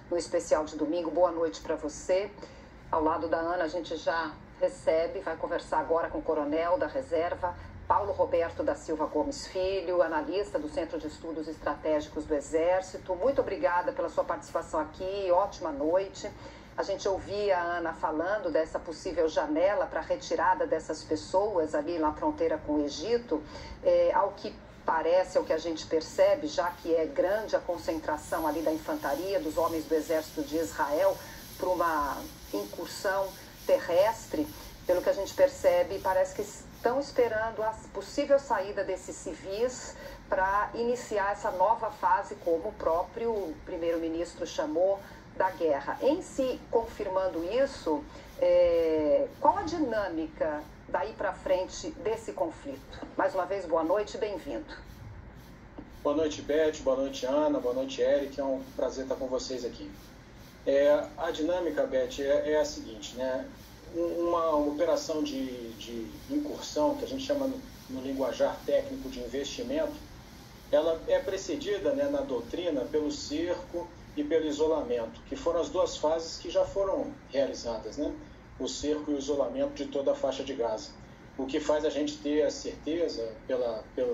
no especial de domingo. Boa noite para você. Ao lado da Ana, a gente já recebe, vai conversar agora com o coronel da reserva, Paulo Roberto da Silva Gomes Filho, analista do Centro de Estudos Estratégicos do Exército. Muito obrigada pela sua participação aqui, ótima noite. A gente ouvia a Ana falando dessa possível janela para a retirada dessas pessoas ali na fronteira com o Egito. Ao que parece, ao que a gente percebe, já que é grande a concentração ali da infantaria, dos homens do Exército de Israel, para uma incursão terrestre, pelo que a gente percebe, parece que estão esperando a possível saída desses civis para iniciar essa nova fase, como o próprio primeiro-ministro chamou, da guerra. Em si, confirmando isso, qual a dinâmica daí para frente desse conflito? Mais uma vez, boa noite e bem-vindo. Boa noite, Beth, boa noite, Ana, boa noite, Eric, é um prazer estar com vocês aqui. A dinâmica, Beth, é a seguinte, né? Uma operação de incursão, que a gente chama no linguajar técnico de investimento, ela é precedida, né, na doutrina pelo cerco e pelo isolamento, que foram as duas fases que já foram realizadas, né? O cerco e o isolamento de toda a faixa de Gaza. O que faz a gente ter a certeza,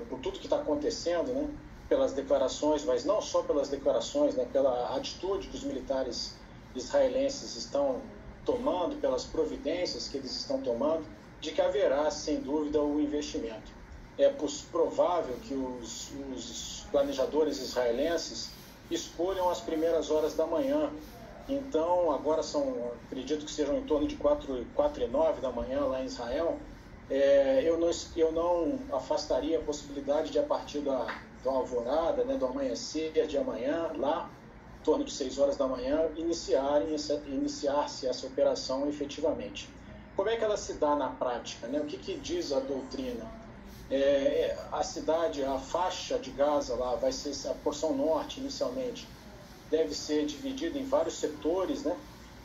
por tudo que está acontecendo, né? Pelas declarações, mas não só pelas declarações, né? Pela atitude que os militares israelenses estão tomando, pelas providências que eles estão tomando, de que haverá, sem dúvida, o investimento. É provável que os planejadores israelenses escolham as primeiras horas da manhã. Então, agora acredito que sejam em torno de 4h09 da manhã lá em Israel. Eu não afastaria a possibilidade de, a partir da alvorada, né, do amanhecer de amanhã, lá, em torno de 6 horas da manhã, iniciar-se essa operação efetivamente. Como é que ela se dá na prática, né? O que diz a doutrina? A cidade, a faixa de Gaza lá, vai ser a porção norte inicialmente, deve ser dividida em vários setores, né?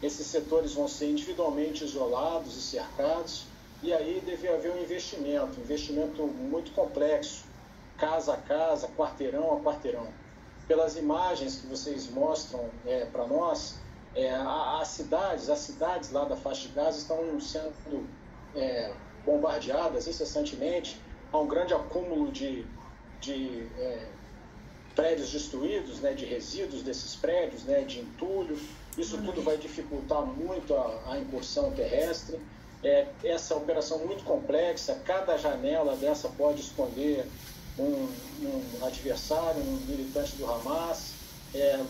Esses setores vão ser individualmente isolados e cercados, e aí deve haver um investimento muito complexo, casa a casa, quarteirão a quarteirão. Pelas imagens que vocês mostram para nós, as cidades lá da faixa de Gaza estão sendo bombardeadas incessantemente. Há um grande acúmulo de prédios destruídos, né, de resíduos desses prédios, né, de entulho. Isso tudo vai dificultar muito a incursão terrestre. Essa operação muito complexa, cada janela dessa pode esconder um adversário, um militante do Hamas,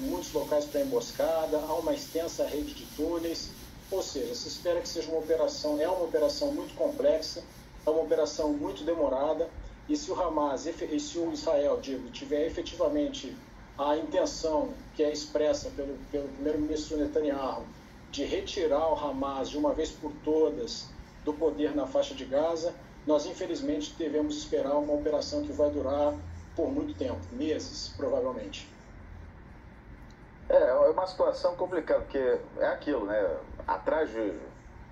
muitos locais para emboscada, há uma extensa rede de túneis, ou seja, se espera que seja uma operação muito complexa, é uma operação muito demorada, e se o Hamas, e se o Israel, tiver efetivamente a intenção que é expressa pelo primeiro-ministro Netanyahu de retirar o Hamas de uma vez por todas do poder na faixa de Gaza, nós infelizmente devemos esperar uma operação que vai durar por muito tempo, meses, provavelmente. É uma situação complicada, porque é aquilo, né? Atrás de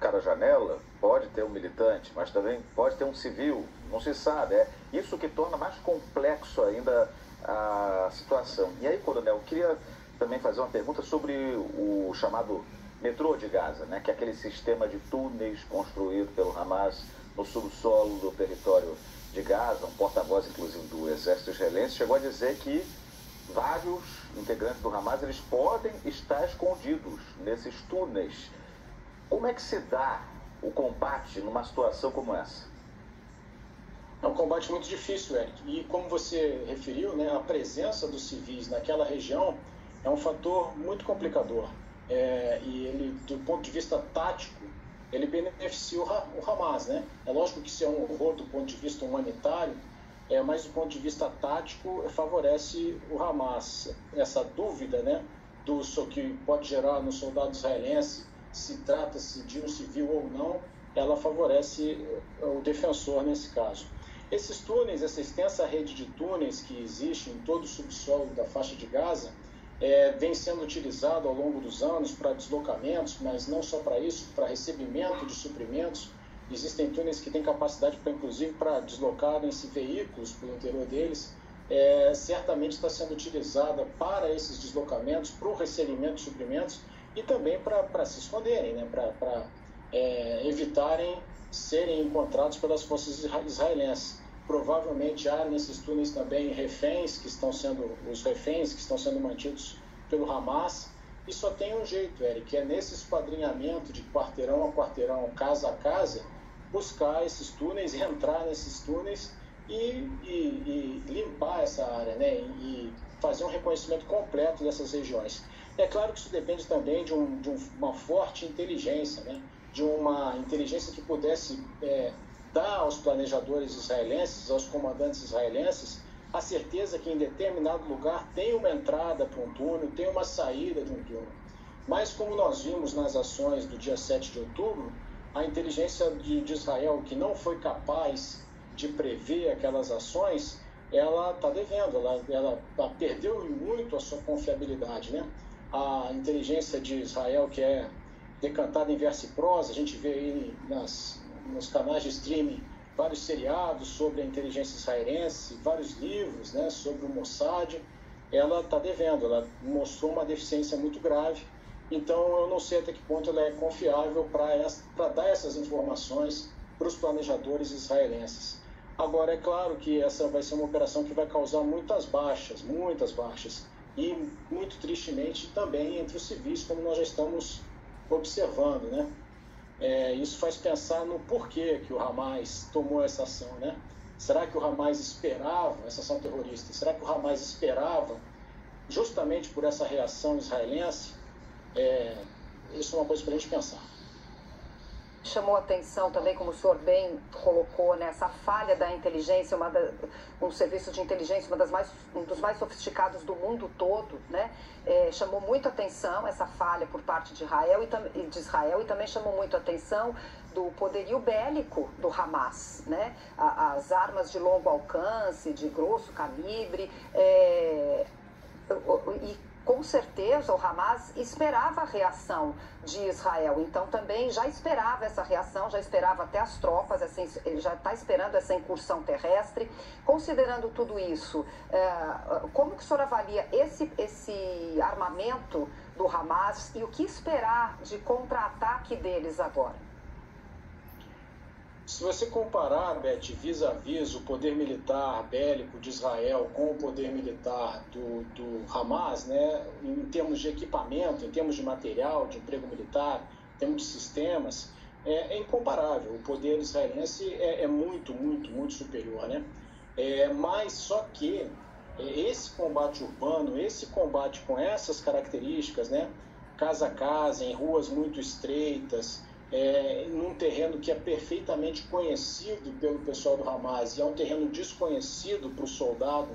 cada janela pode ter um militante, mas também pode ter um civil, não se sabe. É isso que torna mais complexo ainda a situação. E aí, coronel, eu queria também fazer uma pergunta sobre o chamado metrô de Gaza, né? Que é aquele sistema de túneis construído pelo Hamas no subsolo do território de Gaza. Um porta-voz, inclusive, do exército israelense chegou a dizer que vários integrantes do Hamas eles podem estar escondidos nesses túneis. Como é que se dá o combate numa situação como essa? É um combate muito difícil, Eric. E como você referiu, né, a presença dos civis naquela região é um fator muito complicador. E ele, do ponto de vista tático, ele beneficia o Hamas, né? É lógico que isso é um horror do ponto de vista humanitário, mas do ponto de vista tático favorece o Hamas. Essa dúvida, né, que pode gerar no soldado israelense se trata-se de um civil ou não, ela favorece o defensor nesse caso. Esses túneis, essa extensa rede de túneis que existe em todo o subsolo da faixa de Gaza, vem sendo utilizado ao longo dos anos para deslocamentos, mas não só para isso, para recebimento de suprimentos. Existem túneis que têm capacidade, inclusive, para deslocarem-se veículos pelo interior deles. certamente está sendo utilizada para esses deslocamentos, para o recebimento de suprimentos e também para se esconderem, né? Para evitarem serem encontrados pelas forças israelenses. Provavelmente há nesses túneis também os reféns que estão sendo mantidos pelo Hamas, e só tem um jeito, Eric, que é nesse esquadrinhamento de quarteirão a quarteirão, casa a casa, buscar esses túneis, entrar nesses túneis e limpar essa área, né? E fazer um reconhecimento completo dessas regiões. É claro que isso depende também de uma forte inteligência, né? De uma inteligência que pudesse dar aos planejadores israelenses, aos comandantes israelenses, a certeza que em determinado lugar tem uma entrada para um túnel, tem uma saída de um túnel. Mas como nós vimos nas ações do dia 7 de outubro, a inteligência de Israel, que não foi capaz de prever aquelas ações, ela está devendo, ela perdeu muito a sua confiabilidade, né? A inteligência de Israel, que é decantada em verso e prosa, a gente vê aí nos canais de streaming vários seriados sobre a inteligência israelense, vários livros, né, sobre o Mossad. Ela está devendo, ela mostrou uma deficiência muito grave, então eu não sei até que ponto ela é confiável para dar essas informações para os planejadores israelenses. Agora, é claro que essa vai ser uma operação que vai causar muitas baixas, e muito tristemente também entre os civis, como nós já estamos observando, né? Isso faz pensar no porquê que o Hamas tomou essa ação, né? Será que o Hamas esperava essa ação terrorista? Será que o Hamas esperava justamente por essa reação israelense? Isso é uma coisa para a gente pensar. Chamou atenção também, como o senhor bem colocou, nessa falha da inteligência, um serviço de inteligência, um dos mais sofisticados do mundo todo, né? Chamou muito atenção essa falha por parte de Israel e também chamou muito atenção do poderio bélico do Hamas, né? As armas de longo alcance, de grosso calibre, e com certeza o Hamas esperava a reação de Israel, então também já esperava essa reação, já esperava até as tropas, ele já está esperando essa incursão terrestre. Considerando tudo isso, como que o senhor avalia esse armamento do Hamas e o que esperar de contra-ataque deles agora? Se você comparar, Beth, vis-a-vis o poder militar bélico de Israel com o poder militar do Hamas, né, em termos de equipamento, em termos de material, de emprego militar, em termos de sistemas, é incomparável. O poder israelense é muito superior, né? Mas só que esse combate urbano, esse combate com essas características, né, casa a casa, em ruas muito estreitas, num terreno que é perfeitamente conhecido pelo pessoal do Hamas e é um terreno desconhecido para o soldado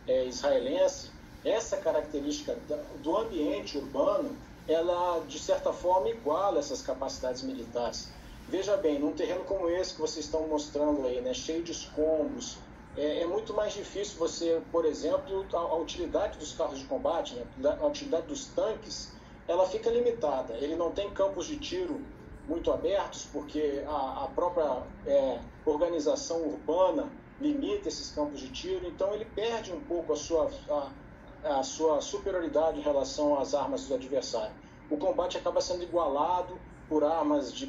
israelense, essa característica do ambiente urbano, ela de certa forma iguala essas capacidades militares. Veja bem, num terreno como esse que vocês estão mostrando aí, né, cheio de escombros, é muito mais difícil você, por exemplo, a utilidade dos carros de combate, né, a utilidade dos tanques, ela fica limitada. Ele não tem campos de tiro muito abertos, porque a própria organização urbana limita esses campos de tiro, então ele perde um pouco a sua superioridade em relação às armas do adversário. O combate acaba sendo igualado por armas de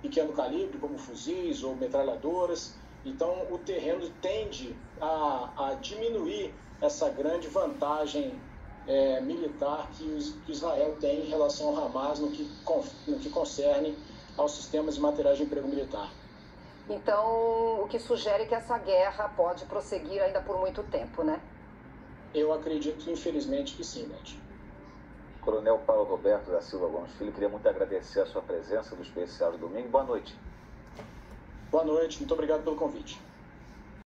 pequeno calibre, como fuzis ou metralhadoras, então o terreno tende a diminuir essa grande vantagem militar que Israel tem em relação ao Hamas no que concerne aos sistemas e materiais de emprego militar. Então, o que sugere que essa guerra pode prosseguir ainda por muito tempo, né? Eu acredito, infelizmente, que sim, Beth. Coronel Paulo Roberto da Silva Gomes Filho, queria muito agradecer a sua presença no Especial de Domingo. Boa noite. Boa noite, muito obrigado pelo convite.